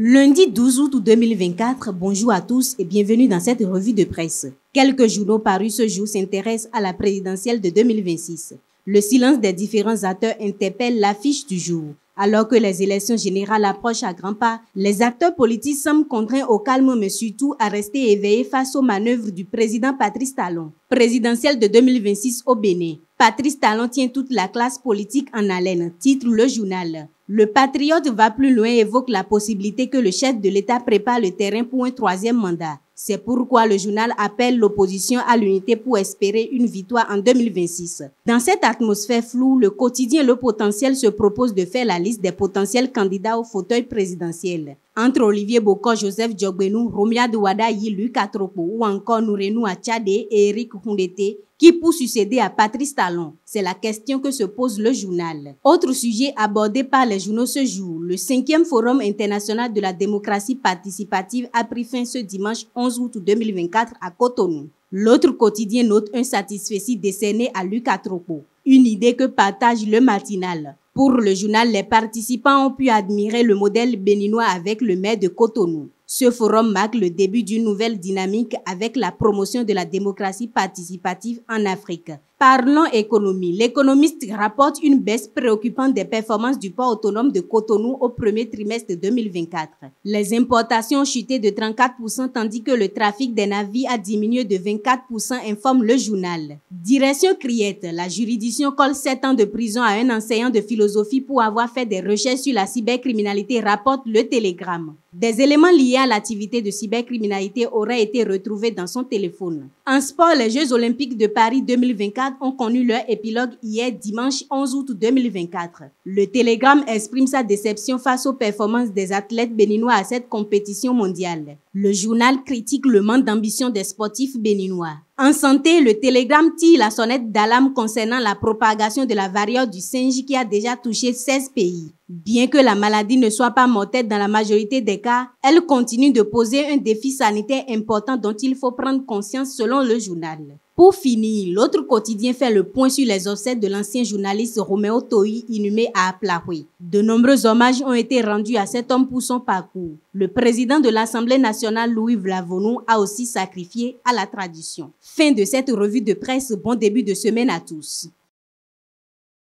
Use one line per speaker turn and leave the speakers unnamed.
Lundi 12 août 2024, bonjour à tous et bienvenue dans cette revue de presse. Quelques journaux parus ce jour s'intéressent à la présidentielle de 2026. Le silence des différents acteurs interpelle l'affiche du jour. Alors que les élections générales approchent à grands pas, les acteurs politiques semblent contraints au calme mais surtout à rester éveillés face aux manœuvres du président Patrice Talon. Présidentielle de 2026 au Bénin. Patrice Talon tient toute la classe politique en haleine, titre le journal. Le patriote va plus loin et évoque la possibilité que le chef de l'État prépare le terrain pour un troisième mandat. C'est pourquoi le journal appelle l'opposition à l'unité pour espérer une victoire en 2026. Dans cette atmosphère floue, le quotidien Le Potentiel se propose de faire la liste des potentiels candidats au fauteuil présidentiel. Entre Olivier Bokor, Joseph Diogbenou, Romia Douadayi, Luc Atropo ou encore Nourenou Achadé et Eric Houndete, qui pour succéder à Patrice Talon? C'est la question que se pose le journal. Autre sujet abordé par les journaux ce jour, le 5e Forum international de la démocratie participative a pris fin ce dimanche 11 août 2024 à Cotonou. L'autre quotidien note un satisfecit décerné à Luc Atropo, une idée que partage le matinal. Pour le journal, les participants ont pu admirer le modèle béninois avec le maire de Cotonou. Ce forum marque le début d'une nouvelle dynamique avec la promotion de la démocratie participative en Afrique. Parlons économie. L'économiste rapporte une baisse préoccupante des performances du port autonome de Cotonou au premier trimestre 2024. Les importations ont chuté de 34% tandis que le trafic des navires a diminué de 24%, informe le journal. Direction Criette. La juridiction colle 7 ans de prison à un enseignant de philosophie pour avoir fait des recherches sur la cybercriminalité, rapporte le Télégramme. Des éléments liés à l'activité de cybercriminalité auraient été retrouvés dans son téléphone. En sport, les Jeux Olympiques de Paris 2024 ont connu leur épilogue hier dimanche 11 août 2024. Le Télégramme exprime sa déception face aux performances des athlètes béninois à cette compétition mondiale. Le journal critique le manque d'ambition des sportifs béninois. En santé, le Télégramme tire la sonnette d'alarme concernant la propagation de la variole du singe qui a déjà touché 16 pays. Bien que la maladie ne soit pas mortelle dans la majorité des cas, elle continue de poser un défi sanitaire important dont il faut prendre conscience selon le journal. Pour finir, l'autre quotidien fait le point sur les obsèques de l'ancien journaliste Roméo Toyi inhumé à Aplaoui. De nombreux hommages ont été rendus à cet homme pour son parcours. Le président de l'Assemblée nationale, Louis Vlavonou, a aussi sacrifié à la tradition. Fin de cette revue de presse. Bon début de semaine à tous.